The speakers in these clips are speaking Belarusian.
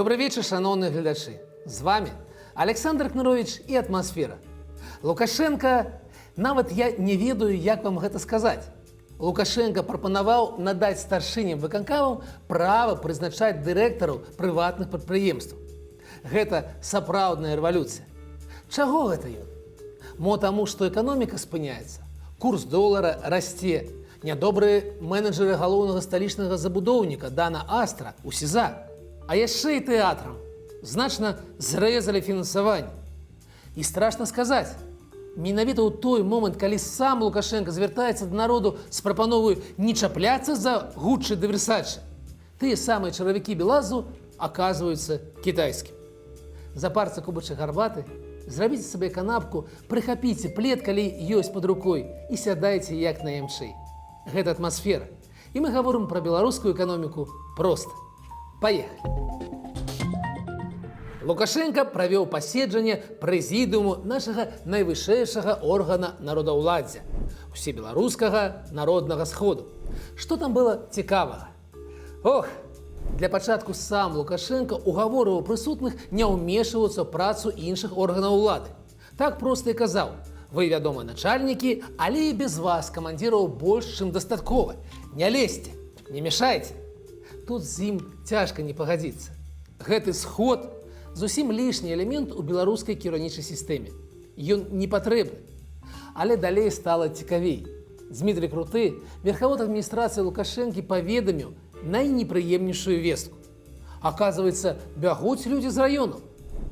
Добрый вечер, шановні глядачі. З вами Олександр Кнырович і «Атмосфера». Лукашенко, нават я не ведаю, як вам гэта сказаць. Лукашенко прапанаваў надаць старшыням выканкамаў права прызначаць дырэктараў прыватных прадпрыемстваў. Гэта сапраўдная рэвалюцыя. Чаго гэта ён? Мо таму, што эканоміка спыняецца, курс долара расце, нядобрыя менеджеры галоўнага сталічнага забудоўніка Дана Астра у СІЗА, а яшчэ і тэатрам значна зрэзалі фінансаванне. І страшна сказаць, менавіта ў той момант, калі сам Лукашенко звяртаецца да народу з прапановаю не чапляцца за Гуччы ды Версачы, тыя самыя чаравікі Белазу аказваюцца кітайскімі. Запарце кубачак гарбаты, зрабіце сабе канапку, прыхапіце плед, калі ёсць пад рукой, і сядайце як наямчэй. Гэта «Атмасфера». І мы гаворым пра беларускую эканоміку проста. Паехалі! Лукашенко правёў паседжанне прэзідыуму нашага найвышэйшага органа народаўладдзя – усебеларускага народнага сходу. Што там было цікавага? Ох, для пачатку сам Лукашенко угаворываў прысутных не ўмешвацца ў працу іншых органаў улады. Так проста і казаў: вы, вядома, начальнікі, але і без вас, камандзіраў, больш, чым дастаткова. Не лезьце, не мешайце. Тут з ім цяжка не пагадзіцца. Гэты сход зусім лішні элемент у беларускай кіраўнічай сістэме. Ён не патрэбны. Але далей стала цікавей. Дмітрий Круты, верхавод адміністрацыі Лукашэнкі, паведаміў найнепрыемнейшую вестку. Аказваецца, бягуць людзі з раёну.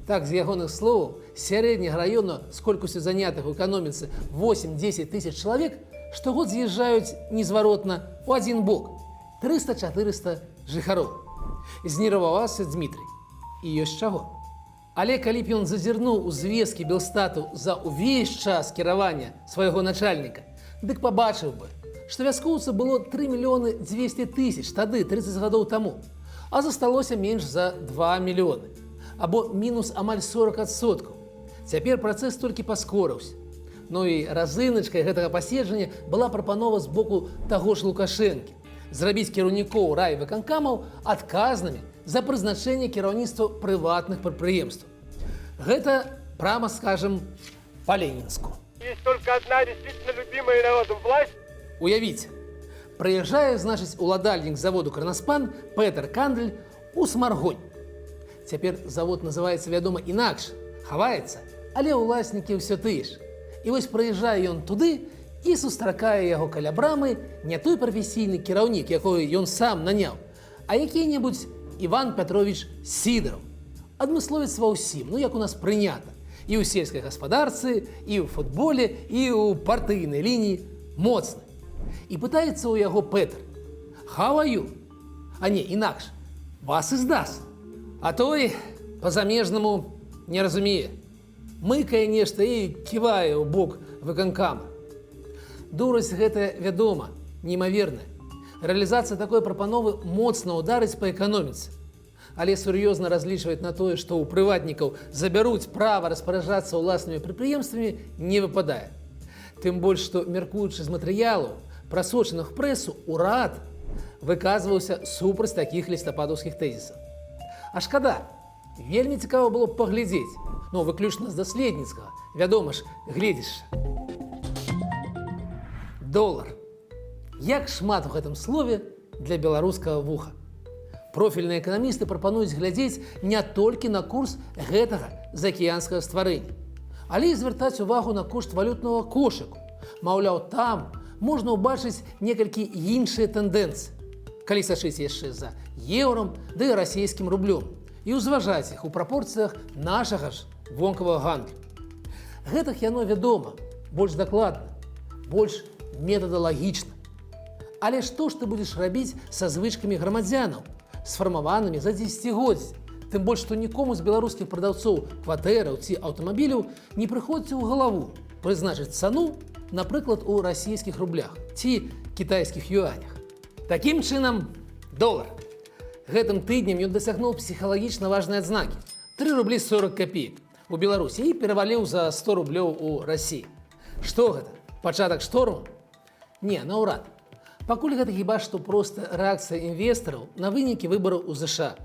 Так, з ягоных словаў, сярэдняга раёна з колькасцю занятых у эканоміцы 8-10 тысяч чалавек штогод з'язджаюць незваротна ў адзін бок. 300-400 жыхароў. Знерваваўся Дмітрий. І ёсць чаго. Але калі б ён зазірнуў у звесткі Белстату за ўвесь час кіравання свайго начальніка, дык пабачыў бы, што вяскоўцаў было 3 мільёны 200 тысяч тады, 30 гадоў таму, а засталося менш за 2 мільёны, або мінус амаль 40%. Цяпер працэс толькі паскорыўся. Ну і разыначкай гэтага паседжання была прапанова з боку таго ж Лукашэнкі зрабіць кіраўнікоў райвыканкамаў адказнымі за прызначэнне кіраўніцтва прыватных прадпрыемстваў. Гэта, прямо скажем, по-ленінску. Есть только одна действительно любимая народом власть. Уявіце, прыязджае, значыць, уладальнік заводу «Кранаспан» Петр Кандель у Смаргонь. Цяпер завод называецца, вядома, інакш, хаваецца, але ўласнікі ўсё тыя ж. І вось прыязджае ён туды і сустракае яго каля брамы не той прафесійны кіраўнік, якой ён сам наняў, а які-небудзь Іван Пятрович Сідораў. Адмысловец ва ўсім, ну як у нас прынята. І ў сельскай гаспадарцы, і ў футболе, і ў партыйнай лініі моцны. І пытаецца ў яго Петр: «How are you?» А не, інакш: «Вас і здас». А той па-замежнаму не разумее. Мыкае нешта і ківае ў бок выканкама. Дурасць гэта, вядома, неймаверная. Рэалізацыя такой прапановы моцна ударыць па эканоміцы. Але сур'ёзна разлічваць на тое, што ў прыватнікаў забяруць права распараджацца ўласнымі прадпрыемствамі, не выпадае. Тым больш, што, меркуючы з матэрыялаў, прасочаных прэсу, урад выказваўся супраць такіх лістападаўскіх тэзісаў. А шкада, вельмі цікава было б паглядзець, ну, выключна з даследніцкага, вядома ж, гледзішча. Долар. Як шмат у гэтым слове для беларускага вуха. Профільныя эканамісты прапануюць глядзець не толькі на курс гэтага заакіянскага стварэння, але і звяртаць увагу на кошт валютнага кошыку. Маўляў, там можна ўбачыць некалькі іншыя тэндэнцыі, калі сачыць яшчэ за еўрам ды расійскім рублём, і ўзважаць іх у прапорцыях нашага ж вонкавага гандлю. Гэтак яно вядома, больш дакладна, больш метадалагічна. Але што ж ты будзеш рабіць са звычкамі грамадзянаў, сфармаванымі за дзесяцігоддзі? Тым больш, што нікому з беларускіх прадаўцоў кватэраў ці аўтамабіляў не прыходзіць у галаву прызначыць цану, напрыклад, у расійскіх рублях ці кітайскіх юанях. Такім чынам, долар. Гэтым тыднем ён дасягнуў псіхалагічна важныя адзнакі. 3 рублі 40 копеек у Беларусі і пераваліў за 100 рублёў у Расіі. Што гэта? Пачатак шторму? Не, наўрад. Пакуль гэта хіба што проста рэакцыя інвестараў на вынікі выбараў у ЗША.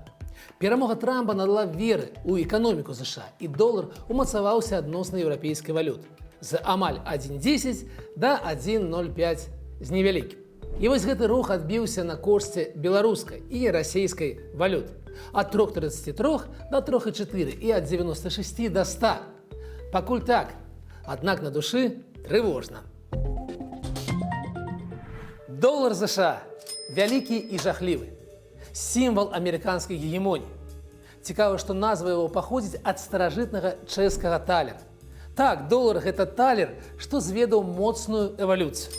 Перамога Трампа надала веры ў эканоміку США, і долар умацаваўся адносна еўрапейскай валюты з амаль 1,10 до 1,05 з невялікім. І вось гэты рух адбіўся на кошце беларускай і расійскай валюты ад 3,33 до 3,4 і ад 96 до 100. Пакуль так, аднак на душы трывожна. Долар США вялікі і жахлівы. Сімвал амерыканскай гегемоніі. Цікава, што назва яго паходзіць ад старажытнага чэшскага талера. Так, долар – гэта талер, што зведаў моцную эвалюцыю.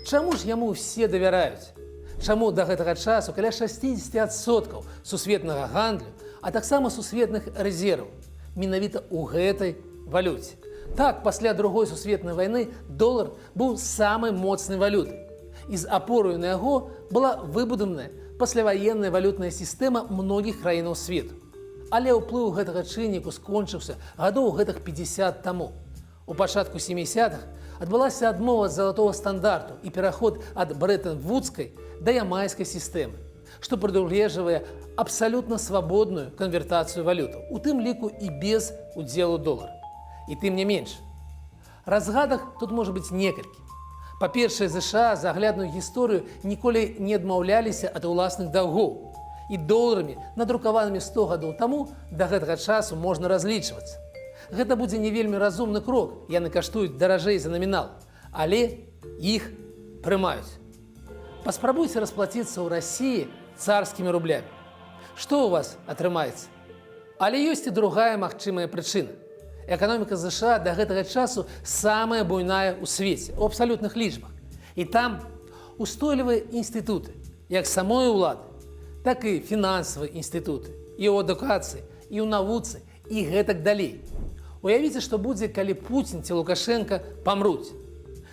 Чаму ж яму ўсе давяраюць? Чаму да гэтага часу каля 60% сусветнага гандлю, а таксама сусветных рэзерваў менавіта ў гэтай валюце? Так, пасля Другой сусветнай вайны долар быў самай моцнай валютай. І з апораю на яго была выбудаваная пасляваенная валютная сістэма многіх краінаў свету. Але ўплыў гэтага чынніку скончыўся гадоў гэтых 50 таму. У пачатку 70-х адбылася адмова ад залатога стандарту і пераход ад брэтэн-вудскай да ямайскай сістэмы, што прадугледжвае абсалютна свабодную канвертацыю валютаў, у тым ліку і без удзелу долара. І тым не менш. Разгадак тут можа быць некалькі. Па-першае, США за аглядную гісторыю ніколі не адмаўляліся ад уласных даўгоў. І доларамі, надрукаванымі 100 гадоў таму, да гэтага часу можна разлічвацца. Гэта будзе не вельмі разумны крок, яны каштуюць даражэй за намінал, але іх прымаюць. Паспрабуйце расплаціцца ў Расіі царскімі рублямі. Што ў вас атрымаецца? Але ёсць і другая магчымая прычына. Эканоміка США да гэтага часу самая буйная ў свеце, у абсалютных лічбах. І там устойлівыя інстытуты, як самой улады, так і фінансавыя інстытуты, і ў адукацыі, і ў навуцы, і гэтак далей. Уявіце, што будзе, калі Пуцін ці Лукашенка памруць.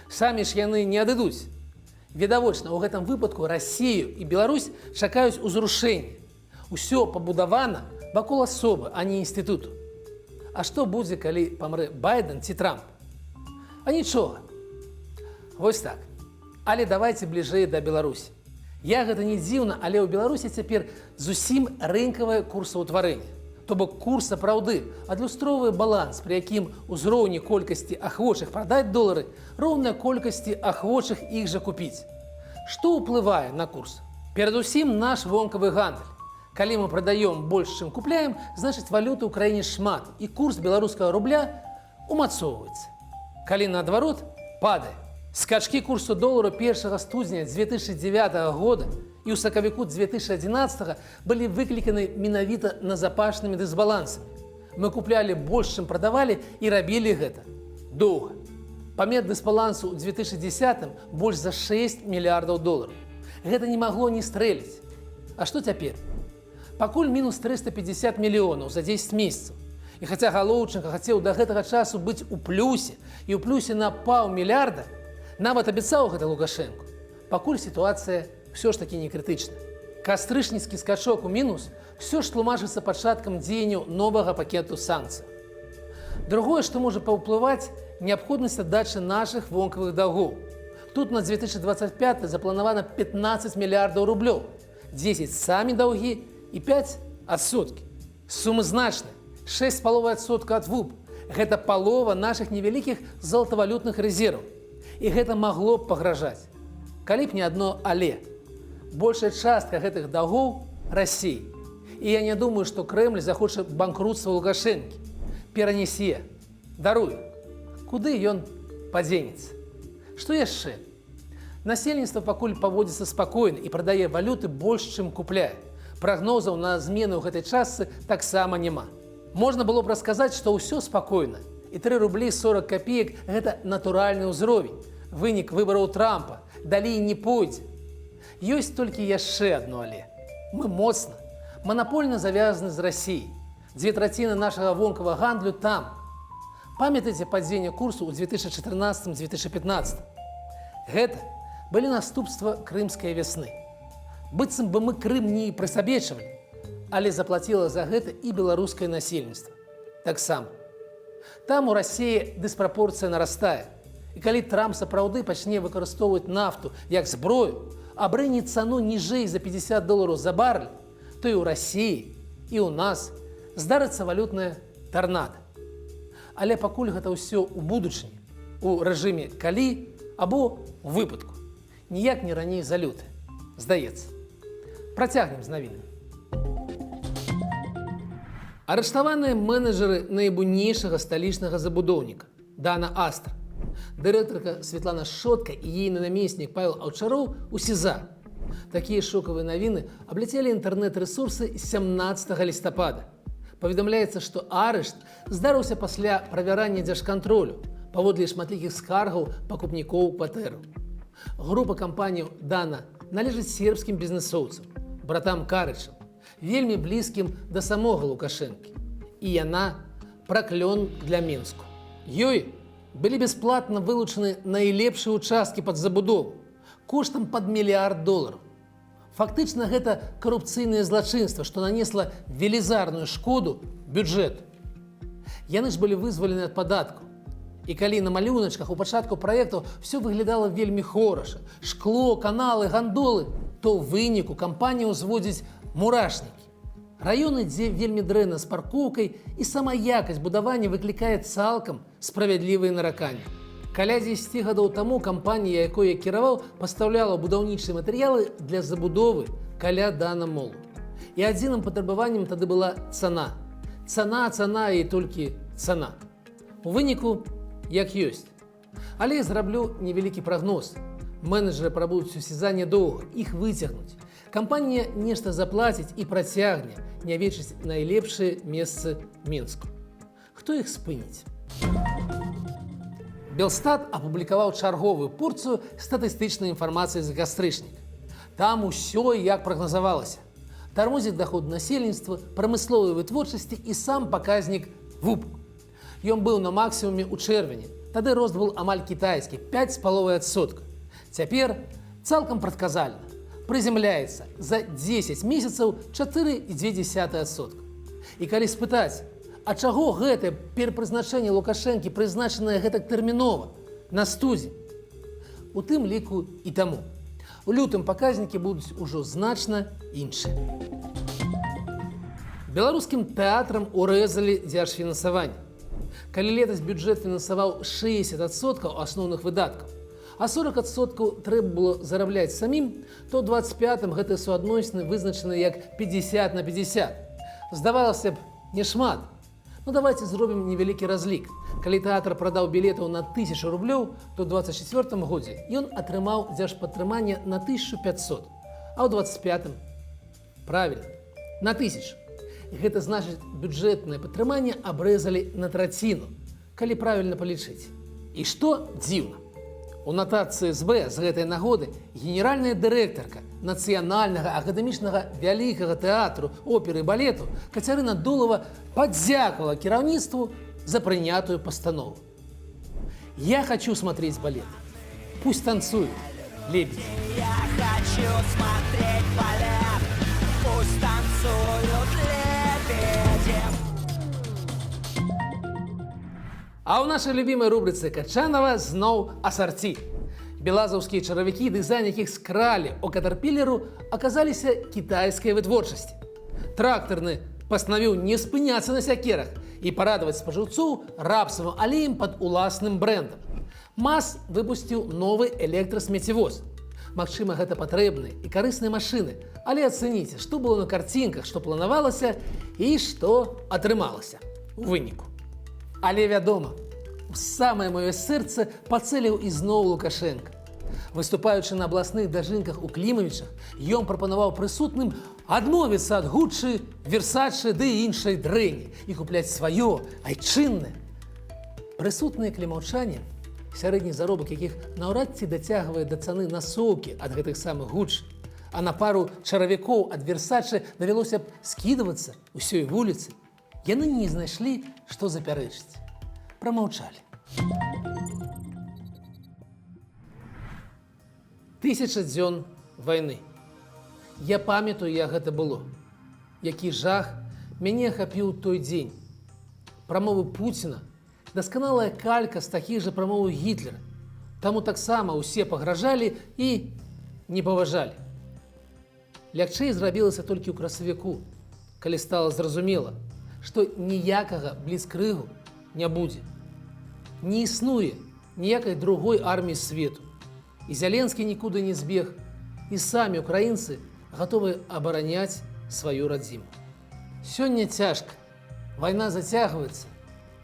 Самі ж яны не адыдуць. Відавочна, у гэтым выпадку Расію і Беларусь чакаюць узрушэння. Усё пабудавана вакол асобы, а не інстытуту. А што будзе, калі памрэ Байден ці Трамп? А нічога. Вось так. Але давайце бліжэй да Беларусі. Я гэта не дзіўна, але ў Беларусі цяпер зусім рынкавае курсаўтварэнне. То бок курс сапраўды адлюстроўвае баланс, пры якім узроўні колькасці ахвочых прадаць долары роўная колькасці ахвочых іх жа купіць. Што ўплывае на курс? Перадусім наш вонкавы гандаль. Калі мы прадаём больш, чым купляем, значыць валюты ў краіне шмат, і курс беларускага рубля умацоўваецца. Калі наадварот, падае. Скачкі курсу долару 1 студзеня 2009 года і ў сакавіку 2011 былі выкліканы менавіта назапашнымі дысбалансамі. Мы куплялі больш, чым прадавалі, і рабілі гэта доўга. Памер дысбалансу ў 2010 больш за 6 мільярдаў долараў. Гэта не магло не стрэліць. А што цяпер? Пакуль мінус 350 мільёнаў за 10 месяцаў. І хаця Галоўчынка хацеў да гэтага часу быць у плюсе, і ў плюсе на паўмільярда, нават абяцаў гэта Лукашенку, пакуль сітуацыя ўсё ж такі не крытычная. Кастрычніцкі скачок у мінус ўсё ж тлумачыцца пачаткам дзеянняў новага пакету санкцый. Другое, што можа паўплываць, неабходнасць аддачы нашых вонкавых даўгоў. Тут на 2025 запланавана 15 мільярдаў рублёў, 10 самі даўгі і 5 адсоткі. Сумы значныя, 6,5% ад ВУП. Гэта палова нашых невялікіх золатавалютных рэзерваў. І гэта магло б пагражаць. Калі б не адно але. Большая частка гэтых даўгоў Расіі. І я не думаю, што Крэмль захоча банкрутства Лукашэнкі. Перанясе, даруе. Куды ён падзенецца? Што яшчэ? Насельніцтва пакуль паводзіцца спакойна і прадае валюты больш, чым купляе. Прагнозаў на змены ў гэтай частцы таксама няма. Можна было б расказаць, што ўсё спакойна. І 3 рублі 40 копеек – гэта натуральны ўзровень. Вынік выбараў Трампа. Далей не пойдзе. Ёсць толькі яшчэ адно але. Мы моцна, манапольна завязаны з Расіяй. 2/3 нашага вонкавага гандлю там. Памятаеце падзенне курсу ў 2014-2015? Гэта былі наступства крымскай вясны. Быццам бы мы Крым не прысабечвалі, але заплаціла за гэта і беларускае насельніцтва. Таксама. Там у Расіі дыспрапорцыя нарастае. І калі Трамп сапраўды пачне выкарыстоўваць нафту як зброю, абрыне цану ніжэй за $50 за барэль, то і ў Расіі і ў нас здарыцца валютная тарнада. Але пакуль гэта ўсё ў будучыні, у рэжыме калі або у выпадку. Ніяк не раней за люты, здаецца. Працягнем з навінамі. Арыштаваныя менеджеры найбуйнейшага сталічнага забудоўніка Дана Астра, дырэктарка Светлана Шотка і ейны намеснік Павел Аўчароў у СІЗА. Такія шокавыя навіны абляцелі інтэрнэт-рэсурсы 17 лістапада. Паведамляецца, што арышт здарыўся пасля правярання дзяржкантролю паводле шматлікіх скаргаў пакупнікоў кватэраў. Група кампаніяў Дана належыць сербскім бізнесоўцам, братам Карычам, вельмі блізкім да самога Лукашэнкі. І яна праклён для Мінску. Ёй былі бясплатна вылучаны найлепшыя ўчасткі пад забудову коштам пад $1 мільярд. Фактычна гэта карупцыйнае злачынства, што нанесла велізарную шкоду бюджэту. Яны ж былі вызвалены ад падаткаў. І калі на малюначках у пачатку праекту все выглядала вельмі хораша, шкло, каналы, гандолы, то ў выніку кампанія ўзводзіць мурашнікі. Раёны, дзе вельмі дрэнна з паркоўкай, і сама якасць будавання выклікае цалкам справядлівыя нараканні. Каля 10 гадоў таму кампанія, якой я кіраваў, пастаўляла будаўнічыя матэрыялы для забудовы каля Дана Молу. І адзіным патрабаваннем тады была цана. Цана і толькі цана. У выніку, як ёсць. Але я зраблю невялікі прагноз. Менеджеры прабудуць у СІЗА нядоўга, іх выцягнуць. Кампанія нешта заплаціць і працягне нявечыць найлепшыя месцы Мінску. Хто іх спыніць? Белстат апублікаваў чарговую порцыю статыстычнай інфармацыі з кастрычніка. Там усё, як прагназавалася. Тармозіць даход насельніцтва, прамысловай вытворчасці і сам паказнік ВУП. Ён быў на максімуме ў чэрвені. Тады рост был амаль кітайскі, 5,5%. Цяпер цалкам прадказальна. Прыземляецца за 10 месяцаў 4,2%. І калі спытаць, а чаго гэтае перапрызначэнне Лукашэнкі прызначанае гэтак тэрмінова на студзень? У тым ліку і таму. У лютым паказнікі будуць ужо значна іншыя. Беларускім тэатрам урэзалі дзяржфінансаванне. Калі летась бюджэт фінансаваў 60% асноўных выдаткаў, а 40% трэба было зарабляць самім, то ў 25-м гэтыя суадносіны вызначаны як 50/50. Здавалася б, не шмат. Ну давайте зробім невялікі разлік. Калі тэатр прадаў білетаў на 1000 рублёў, то ў 24 годзе ён атрымаў дзяржпатрыманне на 1500, а ў 25-м правільна, на 1000. Гэта значыць, бюджэтнае падтрыманне абрэзалі на траціну, калі правільна палічыць. І што дзіўна? У нотацыі СБ з гэтай нагоды генеральная дырэктарка нацыянальнага акадэмічнага вялікага тэатру оперы і балету Кацярына Дулава падзякавала кіраўніцтву за прынятую пастанову. Я хочу смотреть балет. Пусть танцуют лебеди. Я хочу смотреть балет. Пусть танцуют лебеди. А ў нашай любімай рубрыцы Качанова зноў асарці. Белазаўскія чаравікі, дызайн якіх скралі у Катарпілеру, аказаліся кітайскай вытворчасці. Трактарны пастанавіў не спыняцца на сякерах і парадаваць спажыўцоў рапсавым алеем пад уласным брэндам. МАЗ выпусціў новы электрасмеццявоз. Магчыма, гэта патрэбныя і карысныя машыны, але ацэніце, што было на карцінках, што планавалася і што атрымалася у выніку. Але вядома, у самае маё сэрца пацэліў ізноў Лукашэнка. Выступаючы на абласных дажынках у Клімавічах, ён прапанаваў прысутным адмовіцца ад Гуччы, Версачы ды іншай дрэнні і купляць сваё, айчыннае. Прысутныя клімаўчане, сярэдні заробак якіх наўрад ці дацягвае да цаны насоўкі ад гэтых самых Гуччы, а на пару чаравікоў ад Версачы давялося б скідвацца ўсёй вуліцы, яны не знайшлі, што запярэчыць. Прамаўчалі. 1000 дзён вайны. Я памятаю, як гэта было. Які жах мяне ахапіў той дзень. Прамовы Пуціна – дасканалая калька з такіх жа прамоваў Гітлера. Таму таксама ўсе пагражалі і не паважалі. Лягчэй зрабілася толькі ў красавіку, калі стала зразумела, што ніякага бліцкрыгу не будзе. Не існуе ніякай другой арміі свету. І Зеленскі нікуды не збег, і самі украінцы гатовы абараняць сваю радзіму. Сёння цяжка. Вайна зацягваецца,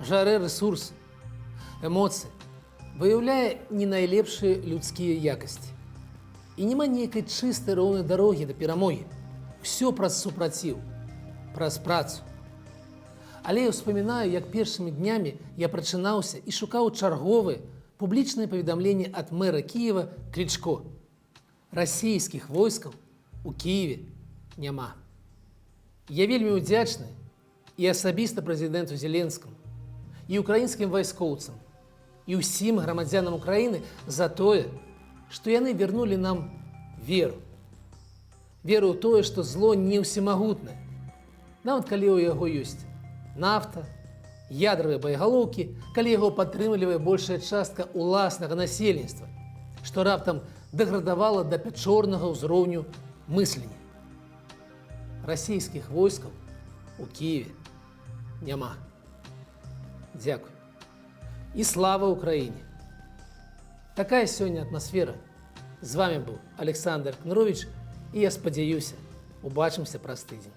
жарэ рэсурсы, эмоцыі, выяўляе не найлепшыя людскія якасці. І няма нейкай чыстай роўнай дарогі да перамогі. Всё праз супраціў, праз працу. Але я ўспамінаю, як першымі днямі я прачынаўся і шукаў чарговыя публічныя паведамленні ад мэра Кіева Клічко. Расійскіх войскаў у Кіеве няма. Я вельмі ўдзячны і асабіста прэзідэнту Зеленскаму, і украінскім вайскоўцам, і ўсім грамадзянам Украіны за тое, што яны вярнулі нам веру. Веру ў тое, што зло не ўсемагутнае. Нават калі ў яго ёсць нафта, ядравыя боегалоўкі, калі яго падтрымлівае большая частка уласнага насельніцтва, што раптам дэградавала да пячорнага ўзроўню мыслення. Расійскіх войскаў у Кіеве няма. Дзякуй. І слава Украіне! Такая сёння атмасфера. З вами быў Александр Кнырович, і я спадзяюся, убачымся праз тыдзень.